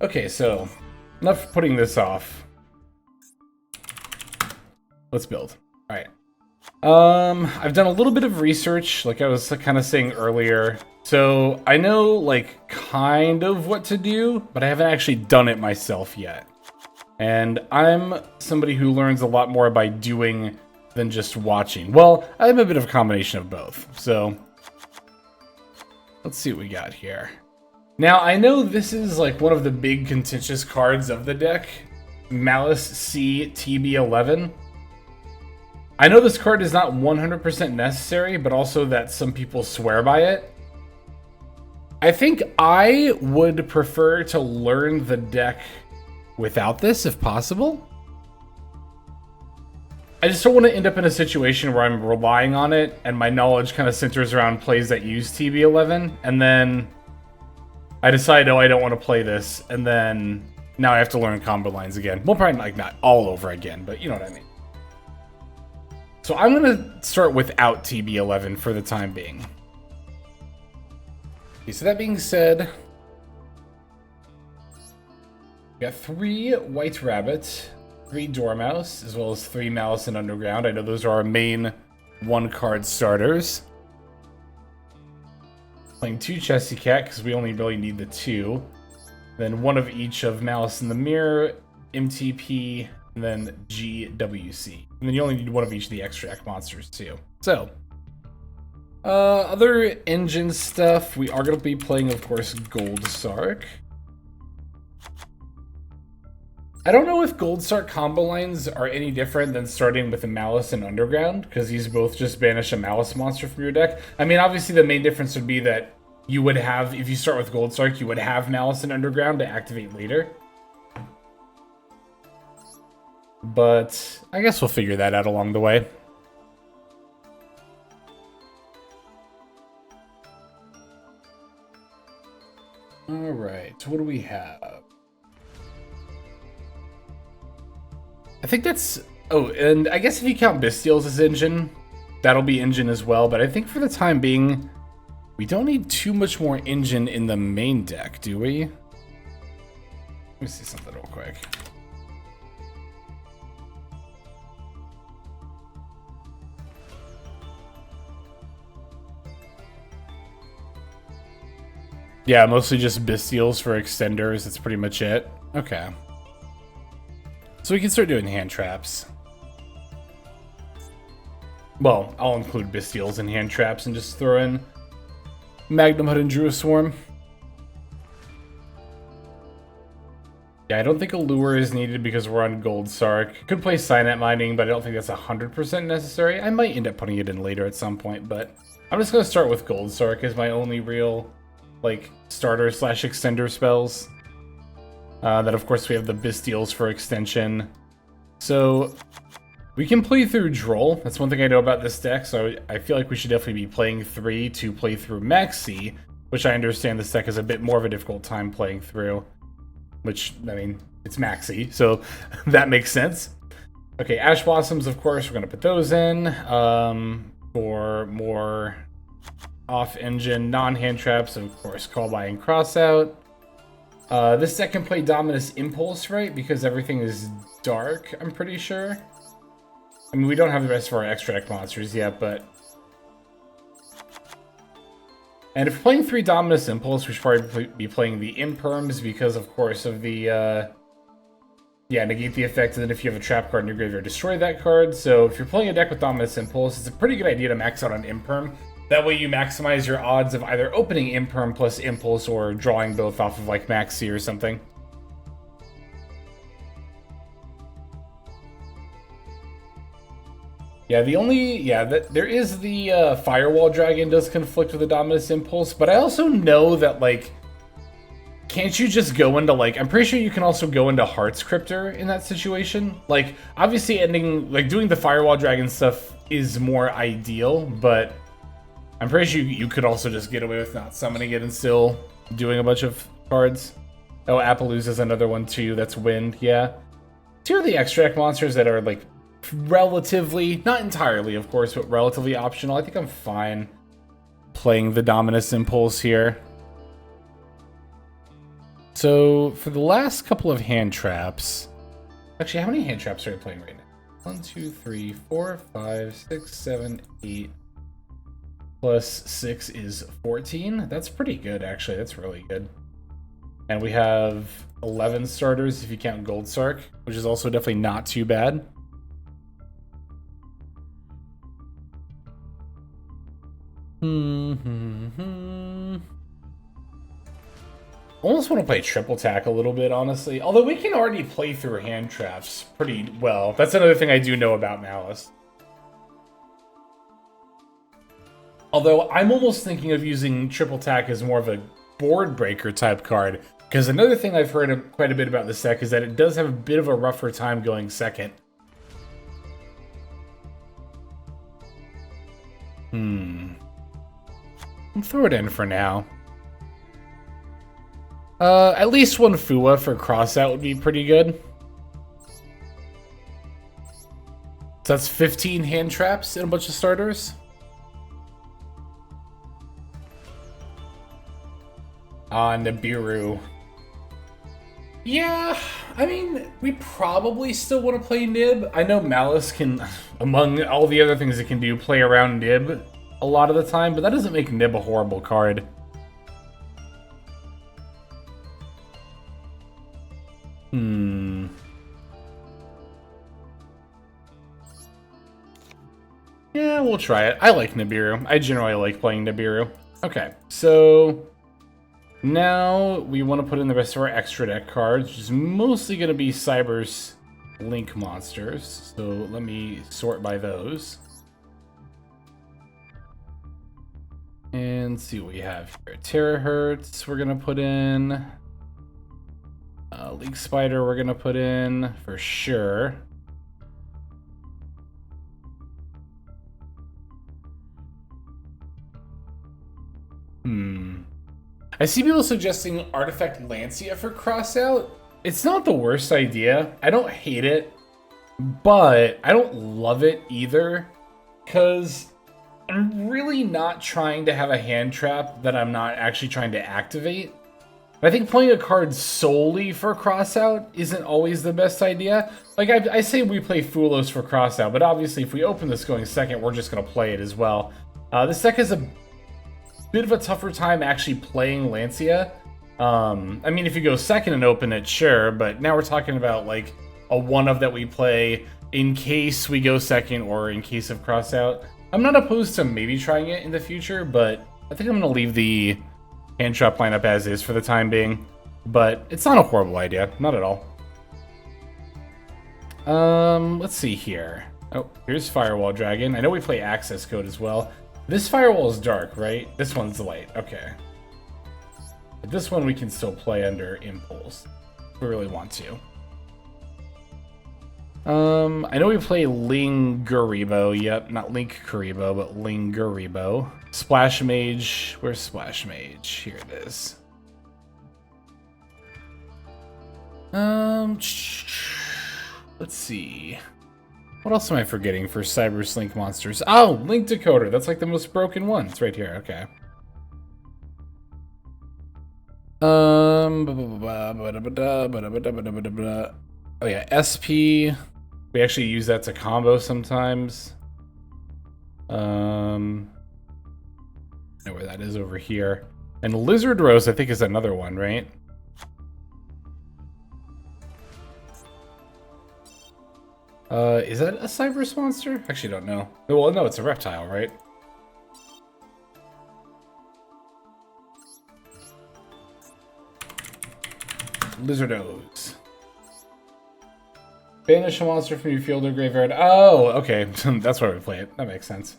Okay, so enough putting this off. Let's build. All right. I've done a little bit of research, like I was kind of saying earlier. So I know, like, kind of what to do, but I haven't actually done it myself yet. And I'm somebody who learns a lot more by doing than just watching. Well, I'm a bit of a combination of both. So let's see what we got here. Now, I know this is like one of the big contentious cards of the deck, Maliss C TB11. I know this card is not 100% necessary, but also that some people swear by it. I think I would prefer to learn the deck without this, if possible. I just don't want to end up in a situation where I'm relying on it, and my knowledge kind of centers around plays that use TB11, and then I decide, oh, I don't want to play this, and then now I have to learn combo lines again. Well, probably like not all over again, but you know what I mean. So I'm going to start without TB11 for the time being. Okay, so that being said, we got 3 White Rabbit, 3 Dormouse, as well as 3 Maliss and Underground. I know those are our main 1-card starters. Playing 2 Chessy Cat, because we only really need the 2. Then 1 of each of Maliss in the Mirror, MTP, and then GWC. And then you only need 1 of each of the extract monsters, too. So, other engine stuff, we are going to be playing, of course, Gold Sark. I don't know if Gold Sark combo lines are any different than starting with a Maliss and Underground, because these both just banish a Maliss monster from your deck. I mean, obviously the main difference would be that you would have, if you start with Gold Sark, you would have Maliss and Underground to activate later. But I guess we'll figure that out along the way. Alright, so what do we have? I think that's... Oh, and I guess if you count Duel'S as engine, that'll be engine as well. But I think for the time being, we don't need too much more engine in the main deck, do we? Let me see something real quick. Yeah, mostly just Duel'S for extenders. That's pretty much it. Okay. So we can start doing hand traps. Well, I'll include Duel'S in hand traps and just throw in Magnum Hood and Druid Swarm. Yeah, I don't think a lure is needed because we're on Gold Sark. Could play Signet Mining, but I don't think that's 100% necessary. I might end up putting it in later at some point, but I'm just going to start with Gold Sark as my only real, like, starter slash extender spells. Then, of course, we have the Duel'S for extension. So, we can play through Droll. That's one thing I know about this deck, so I feel like we should definitely be playing 3 to play through Maxi, which I understand this deck is a bit more of a difficult time playing through. Which, I mean, it's Maxi, so that makes sense. Okay, Ash Blossoms, of course, we're going to put those in for more off-engine, non-hand traps, of course, Call By and Cross Out. This deck can play Dominus Impulse, right? Because everything is dark, I'm pretty sure. I mean, we don't have the rest of our extract monsters yet, but... And if we're playing 3 Dominus Impulse, we should probably be playing the Imperms because, of course, of the, yeah, negate the effect, and then if you have a trap card in your graveyard, destroy that card. So if you're playing a deck with Dominus Impulse, it's a pretty good idea to max out on Imperm. That way you maximize your odds of either opening Imperm plus Impulse or drawing both off of, like, Maxi or something. Yeah, there is the Firewall Dragon does conflict with the Dominus Impulse, but I also know that, like, can't you just go into, like, I'm pretty sure you can also go into Hearts Cryptor in that situation. Like, obviously doing the Firewall Dragon stuff is more ideal, but I'm pretty sure you could also just get away with not summoning it and still doing a bunch of cards. Oh, Appaloosa's another one too, that's Wind, yeah. 2 of the extract monsters that are, like, relatively, not entirely of course, but relatively optional. I think I'm fine playing the Dominus Impulse here. So for the last couple of hand traps, actually, how many hand traps are we playing right now? 1, 2, 3, 4, 5, 6, 7, 8. Plus 6 is 14. That's pretty good, actually. That's really good. And we have 11 starters if you count Gold Sark, which is also definitely not too bad. Almost want to play triple tack a little bit, honestly. Although we can already play through hand traps pretty well. That's another thing I do know about Maliss. Although I'm almost thinking of using triple tack as more of a board breaker type card. Because another thing I've heard quite a bit about this deck is that it does have a bit of a rougher time going second. I'll throw it in for now. At least one Fua for crossout would be pretty good. So that's 15 hand traps and a bunch of starters. Nibiru. Yeah, I mean, we probably still want to play Nib. I know Maliss can, among all the other things it can do, play around Nib a lot of the time, but that doesn't make Nib a horrible card. Yeah, we'll try it. I like Nibiru. I generally like playing Nibiru. Okay, so now we want to put in the rest of our extra deck cards, which is mostly going to be Cyber's Link monsters. So let me sort by those. And see what we have here. Terahertz we're going to put in. Link Spider we're going to put in for sure. I see people suggesting Artifact Lancia for crossout. It's not the worst idea. I don't hate it, but I don't love it either, because I'm really not trying to have a hand trap that I'm not actually trying to activate. I think playing a card solely for crossout isn't always the best idea. Like, I say we play Fulos for crossout, but obviously if we open this going second, we're just going to play it as well. This deck has a bit of a tougher time actually playing Lancia. I mean, if you go second and open it, sure, but now we're talking about like a one-of that we play in case we go second or in case of crossout. I'm not opposed to maybe trying it in the future, but I think I'm going to leave the hand trap lineup as is for the time being. But it's not a horrible idea, not at all. Let's see here. Oh, here's Firewall Dragon. I know we play Access Code as well. This Firewall is dark, right? This one's light. Okay. But this one we can still play under Impulse if we really want to. I know we play Linguribo. Yep, not Link Kuribo, but Linguribo. Splash Mage. Where's Splash Mage? Here it is. Let's see. What else am I forgetting for Cyber's Link monsters? Oh, Link Decoder. That's like the most broken one. It's right here. Okay. Oh yeah, SP. We actually use that to combo sometimes. I know where that is over here. And Lizard Rose, I think, is another one, right? Is that a Cyber's monster? Actually, don't know. Well, no, it's a reptile, right? Lizardos. Banish a monster from your field or graveyard. Oh, okay. That's why we play it. That makes sense.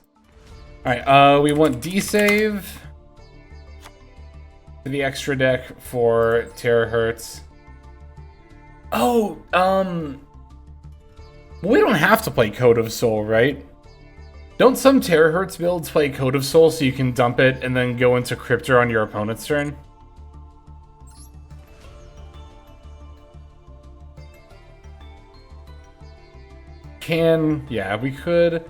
Alright, we want D-Save for the extra deck for Terahertz. Oh, we don't have to play Code of Soul, right? Don't some Terahertz builds play Code of Soul so you can dump it and then go into Cryptor on your opponent's turn? Yeah, we could.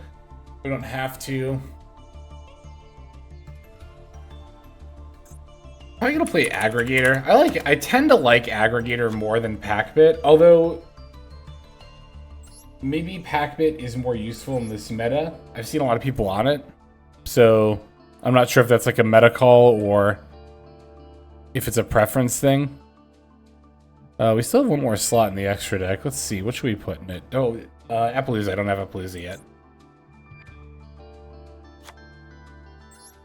We don't have to. probably gonna play Aggregator. I tend to like Aggregator more than Packbit, although maybe Packbit is more useful in this meta. I've seen a lot of people on it, so I'm not sure if that's like a meta call or if it's a preference thing. We still have one more slot in the extra deck. Let's see, what should we put in it? Oh, Appaloosa. I don't have Appaloosa yet.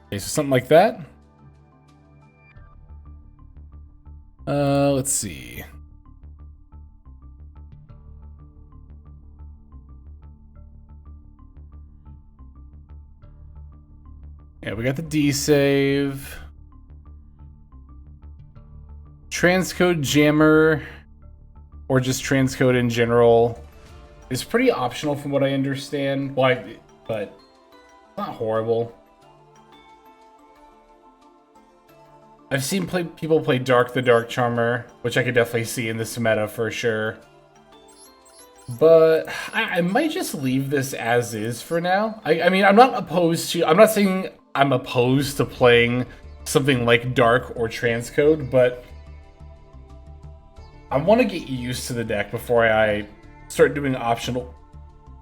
Okay, so something like that. Let's see. Yeah, we got the D save. Transcode Jammer, or just transcode in general, is pretty optional from what I understand. Well, but not horrible. I've seen people play Dark the Dark Charmer, which I could definitely see in this meta for sure. But I might just leave this as is for now. I mean, I'm not saying I'm opposed to playing something like Dark or Transcode, but I want to get used to the deck before I start doing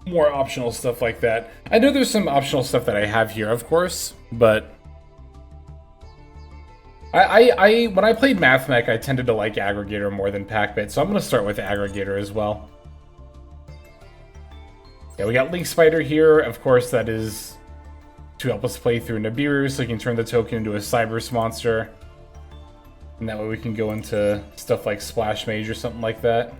more optional stuff like that. I know there's some optional stuff that I have here, of course, but when I played MathMech, I tended to like Aggregator more than Packbit, so I'm going to start with Aggregator as well. Yeah, we got Link Spider here. Of course, that is to help us play through Nibiru, so we can turn the token into a Cybers monster. And that way we can go into stuff like Splash Mage or something like that.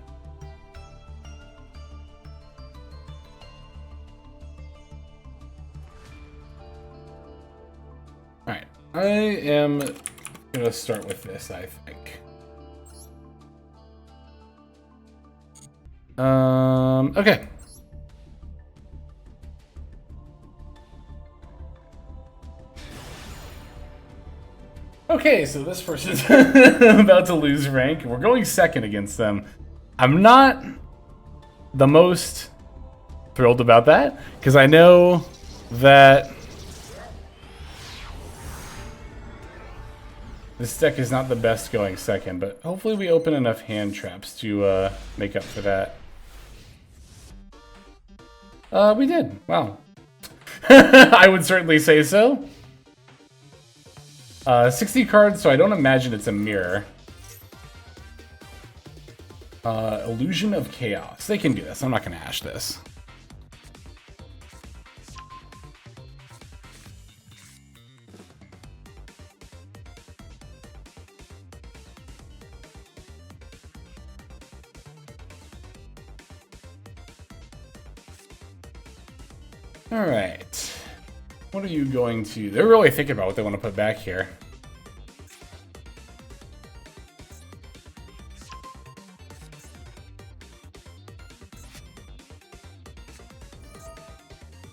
Alright, I am going to start with this, I think. Okay. Okay, so this person's about to lose rank. We're going second against them. I'm not the most thrilled about that, because I know that this deck is not the best going second, but hopefully we open enough hand traps to make up for that. We did. Wow. I would certainly say so. 60 cards, so I don't imagine it's a mirror. Illusion of Chaos. They can do this. I'm not going to ash this. Alright. What are you going to... They're really thinking about what they want to put back here.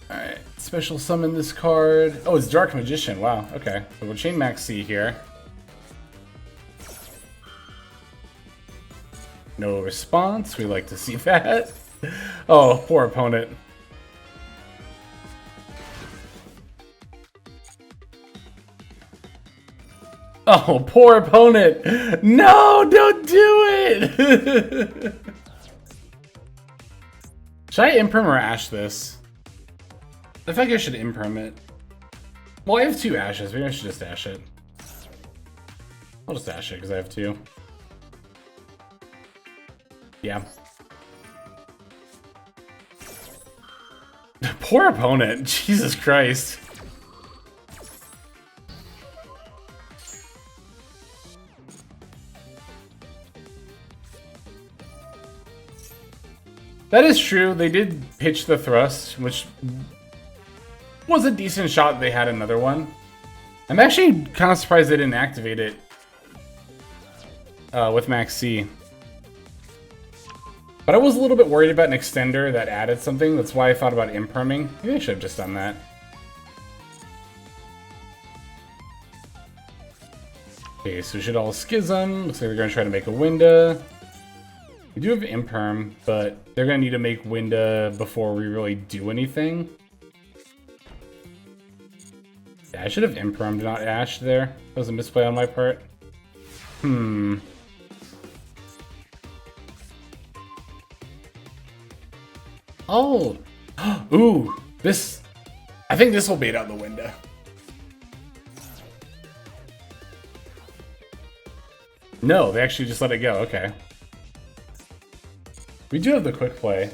Alright, special summon this card. Oh, it's Dark Magician. Wow, okay. So we'll chain Max C here. No response. We like to see that. Oh, poor opponent. Oh, poor opponent. No, don't do it. Should I imperm or ash this? I think I should imperm it. Well, I have 2 ashes. Maybe I should just ash it. I'll just ash it because I have 2. Yeah. Poor opponent. Jesus Christ. That is true. They did pitch the thrust, which was a decent shot. They had another one. I'm actually kind of surprised they didn't activate it with Max C. But I was a little bit worried about an extender that added something. That's why I thought about imperming. Maybe I should have just done that. Okay, so we should all schism. Looks like we're going to try to make a Winda. We do have imperm, but they're going to need to make Winda before we really do anything. Yeah, I should have impermed, not ashed there. That was a misplay on my part. Oh! Ooh! This... I think this will bait out the window. No, they actually just let it go. Okay. We do have the quick play.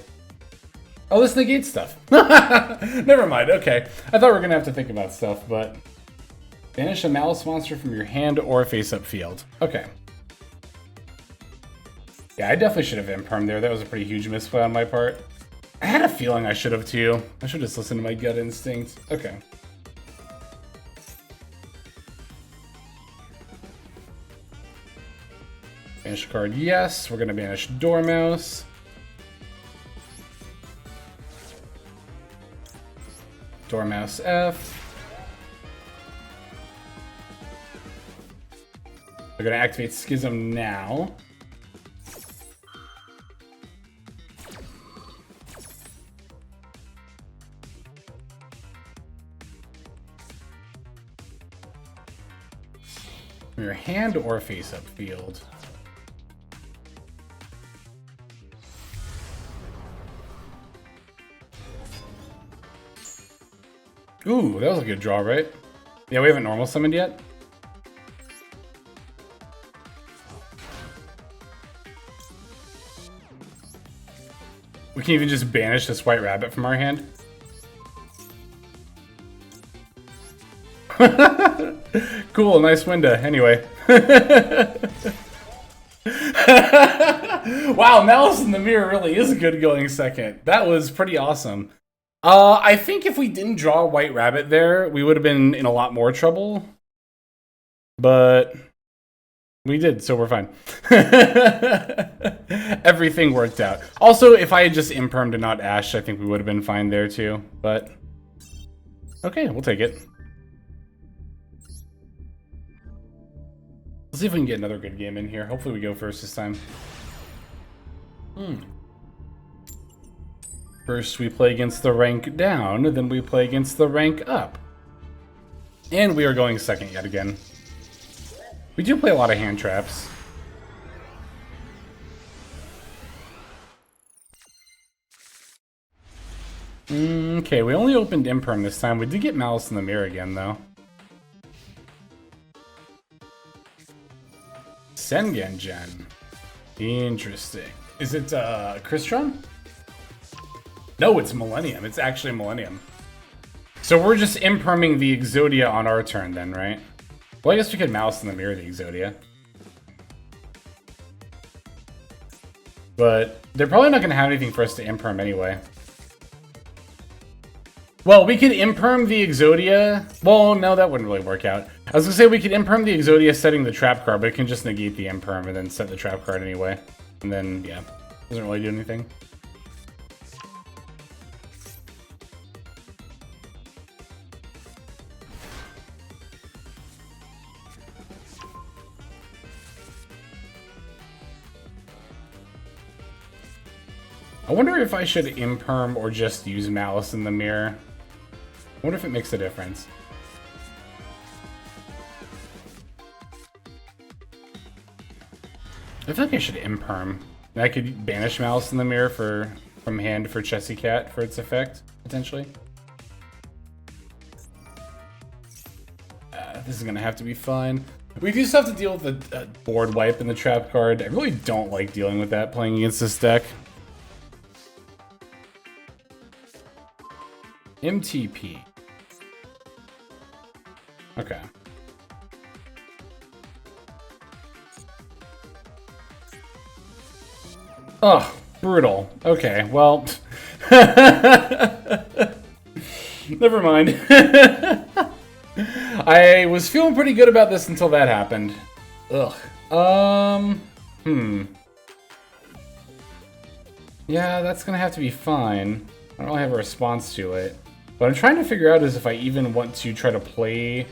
Oh, this negates stuff. Never mind. Okay. I thought we were going to have to think about stuff, but... Banish a Maliss monster from your hand or face-up field. Okay. Yeah, I definitely should have impermed there. That was a pretty huge misplay on my part. I had a feeling I should have too. I should just listen to my gut instinct. Okay. Banish a card, yes. We're gonna banish Dormouse. Dormouse F. We're gonna activate Schism now. From your hand or face-up field. Ooh, that was a good draw, right? Yeah, we haven't normal summoned yet. We can even just banish this white rabbit from our hand. Cool, nice window. Anyway. Wow, Maliss in the Mirror really is a good going second. That was pretty awesome. I think if we didn't draw a white rabbit there, we would have been in a lot more trouble. But we did, so we're fine. Everything worked out. Also, if I had just impermed and not Ash, I think we would have been fine there too. But okay, we'll take it. Let's see if we can get another good game in here. Hopefully we go first this time. First we play against the rank down, then we play against the rank up. And we are going second yet again. We do play a lot of hand traps. Okay, we only opened Imperm this time. We did get Maliss in the Mirror again, though. Sengen Gen. Interesting. Is it Crystron? No, it's Millennium. It's actually Millennium. So we're just imperming the Exodia on our turn then, right? Well, I guess we could Maliss in the Mirror the Exodia. But they're probably not going to have anything for us to imperm anyway. Well, we could imperm the Exodia. Well, no, that wouldn't really work out. I was going to say we could imperm the Exodia setting the trap card, but it can just negate the imperm and then set the trap card anyway. And then, yeah, doesn't really do anything. I wonder if I should imperm or just use Maliss in the Mirror. I wonder if it makes a difference. I feel like I should imperm. I could banish Maliss in the Mirror from hand for Chessy Cat for its effect, potentially. This is gonna have to be fun. We do still have to deal with the board wipe and the trap card. I really don't like dealing with that playing against this deck. MTP. Okay. Oh, brutal. Okay, well. Never mind. I was feeling pretty good about this until that happened. Ugh. Yeah, that's gonna have to be fine. I don't really have a response to it. What I'm trying to figure out is if I even want to try to play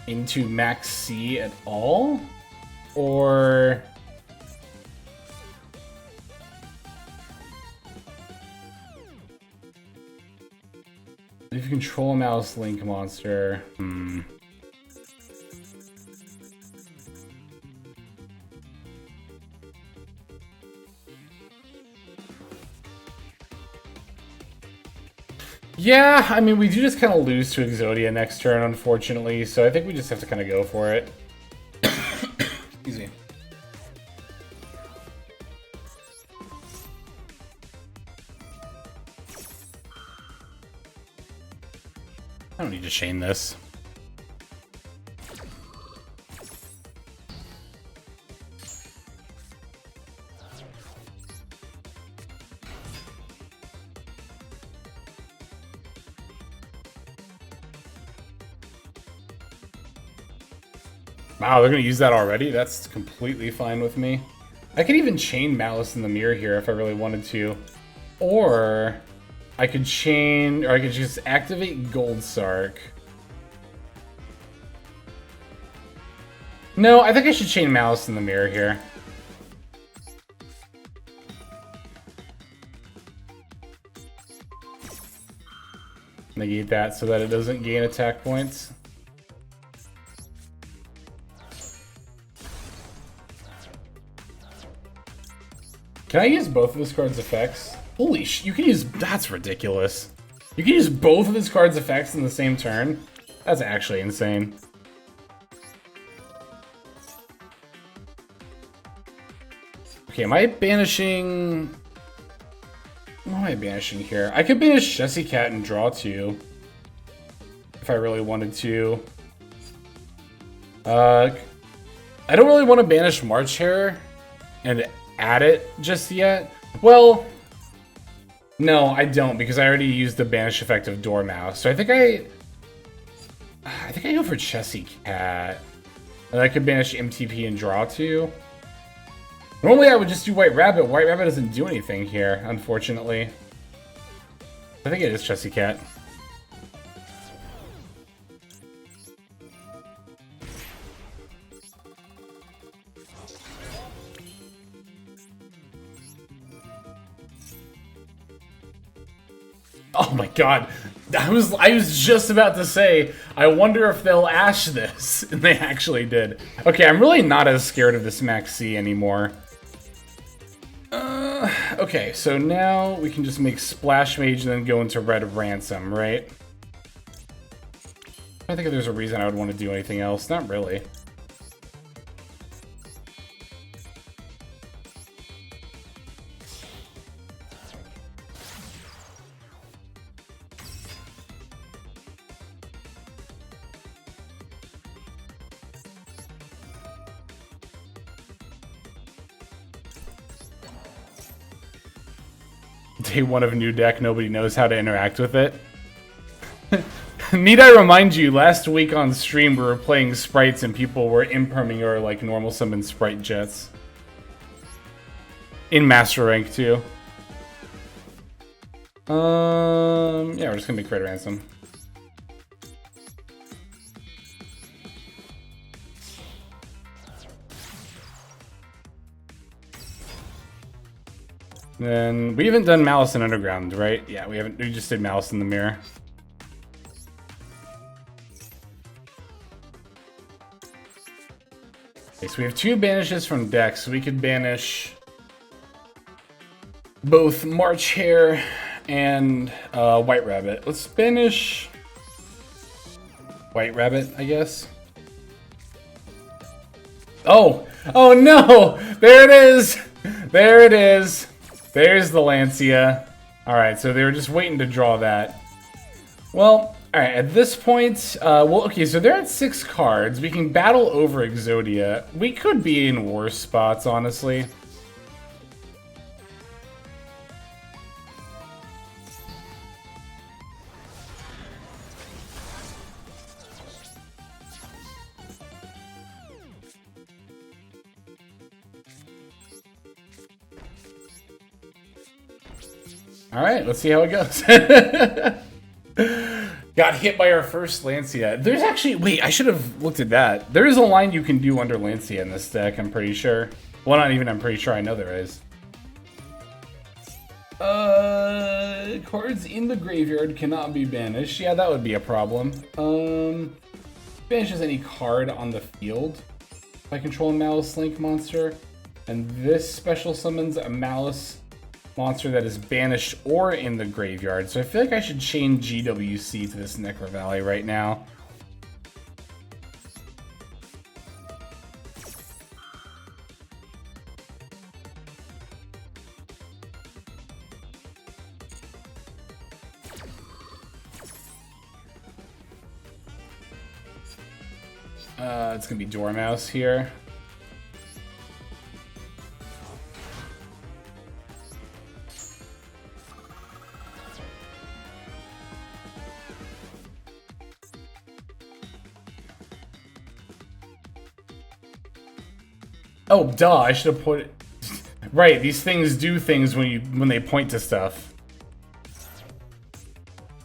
into Max C at all, or if you control a Maliss Link monster. Yeah, I mean, we do just kind of lose to Exodia next turn, unfortunately, so I think we just have to kind of go for it. Excuse me. I don't need to chain this. Wow, they're going to use that already? That's completely fine with me. I could even chain Maliss in the mirror here if I really wanted to. Or I could chain, or I could just activate Gold Sark. No, I think I should chain Maliss in the mirror here. Negate that so that it doesn't gain attack points. Can I use both of this card's effects? Holy sh! You can use... That's ridiculous. You can use both of this card's effects in the same turn? That's actually insane. Okay, am I banishing... What am I banishing here? I could banish Jessie Cat and draw 2. If I really wanted to. I don't really want to banish March Hare and add it just yet. Well, no, I don't, because I already used the banish effect of Dormouse. So I think I go for Jessie Cat. And I could banish MTP and draw 2. Normally I would just do White Rabbit. White Rabbit doesn't do anything here, unfortunately. I think it is Jessie Cat. Oh my god. I was just about to say, I wonder if they'll Ash this. And they actually did. Okay, I'm really not as scared of this Max C anymore. Okay, so now we can just make Splash Mage and then go into Red Ransom, right? I think if there's a reason I would want to do anything else. Not really. Day 1 of a new deck, nobody knows how to interact with it. Need I remind you, last week on stream we were playing sprites and people were imperming or like normal summon sprite jets. In Master Rank too. Yeah, we're just gonna make Red Ransom. Then we haven't done Maliss in Underground, right? Yeah, we haven't. We just did Maliss in the Mirror. Okay, so we have 2 banishes from decks. So we could banish both March Hare and White Rabbit. Let's banish White Rabbit, I guess. Oh! Oh no! There it is! There it is! There's the Lancia. Alright, so they were just waiting to draw that. Well, alright, at this point, well, okay, so they're at 6 cards. We can battle over Exodia. We could be in worse spots, honestly. Alright, let's see how it goes. Got hit by our first Lancia. There's actually... Wait, I should have looked at that. There is a line you can do under Lancia in this deck, I'm pretty sure. Well, not even I'm pretty sure, I know there is. Cards in the graveyard cannot be banished. Yeah, that would be a problem. Banishes any card on the field by controlling Maliss Link monster. And this special summons a Maliss monster that is banished or in the graveyard. So I feel like I should chain GWC to this Necro Valley right now. It's gonna be Dormouse here. Oh, duh! I should have put it. Right, these things do things when they point to stuff.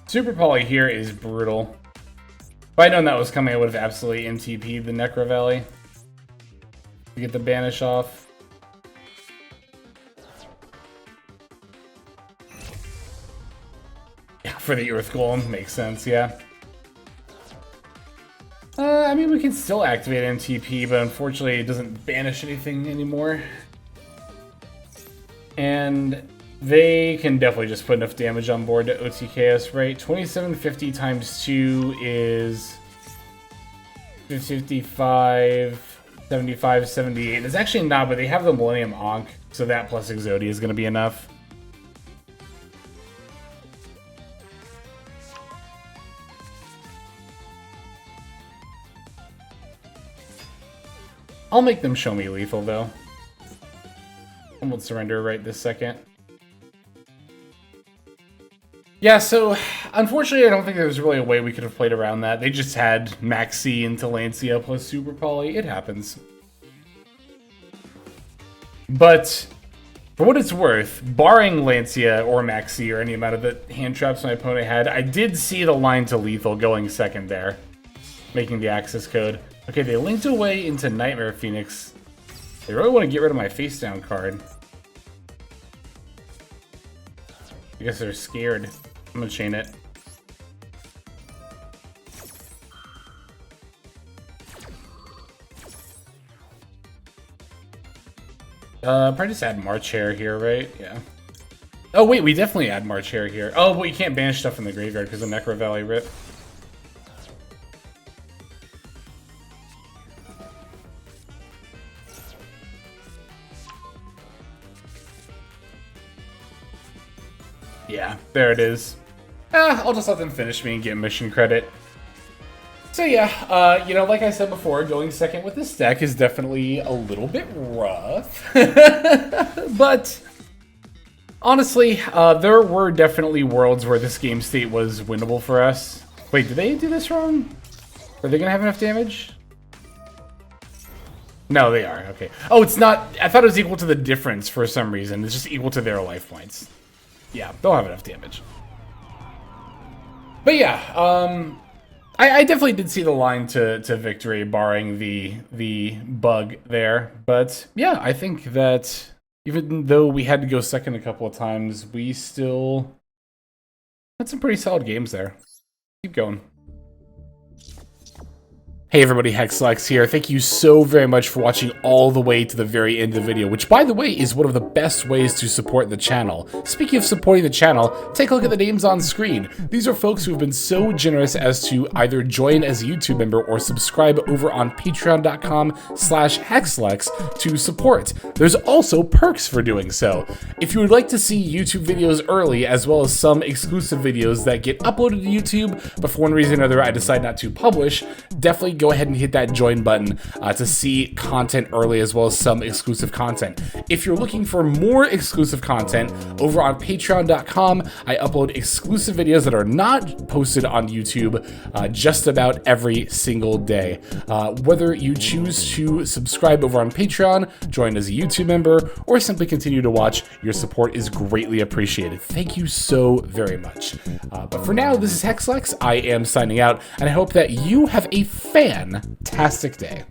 Super Poly here is brutal. If I'd known that was coming, I would have absolutely NTP'd the Necro Valley to get the banish off. Yeah, for the Earth Golem, makes sense, yeah. I mean, we can still activate NTP, but unfortunately it doesn't banish anything anymore. And they can definitely just put enough damage on board to OTK us, right? 2750 times 2 is 55, 75, 78. It's actually not, but they have the Millennium Ankh, so that plus Exodia is going to be enough. I'll make them show me lethal, though. I won't surrender right this second. Yeah, so unfortunately I don't think there was really a way we could have played around that. They just had Maxi into Lancia plus Super Poly. It happens. But for what it's worth, barring Lancia or Maxi or any amount of the hand traps my opponent had, I did see the line to lethal going second there, making the access code. Okay, they linked away into Nightmare Phoenix. They really want to get rid of my face down card. I guess they're scared. I'm gonna chain it. Probably just add March Hare here, right? Yeah. Oh wait, we definitely add March Hare here. Oh, but you can't banish stuff in the graveyard because of Necro Valley Rip. Yeah, there it is. I'll just let them finish me and get mission credit. So yeah, you know, like I said before, going second with this deck is definitely a little bit rough. But honestly, there were definitely worlds where this game state was winnable for us. Wait, did they do this wrong? Are they gonna have enough damage? No, they are. Okay. Oh, it's not. I thought it was equal to the difference for some reason. It's just equal to their life points. Yeah, they'll have enough damage. But yeah, I definitely did see the line to victory, barring the bug there. But yeah, I think that even though we had to go second a couple of times, we still had some pretty solid games there. Keep going. Hey everybody, Hexlex here. Thank you so very much for watching all the way to the very end of the video, which by the way is one of the best ways to support the channel. Speaking of supporting the channel, take a look at the names on screen. These are folks who have been so generous as to either join as a YouTube member or subscribe over on patreon.com/Hexlex to support. There's also perks for doing so. If you would like to see YouTube videos early, as well as some exclusive videos that get uploaded to YouTube, but for one reason or another I decide not to publish, definitely go ahead and hit that join button to see content early as well as some exclusive content. If you're looking for more exclusive content, over on patreon.com, I upload exclusive videos that are not posted on YouTube just about every single day. Whether you choose to subscribe over on Patreon, join as a YouTube member, or simply continue to watch, your support is greatly appreciated. Thank you so very much. But for now, this is Hexlex. I am signing out, and I hope that you have a fantastic day.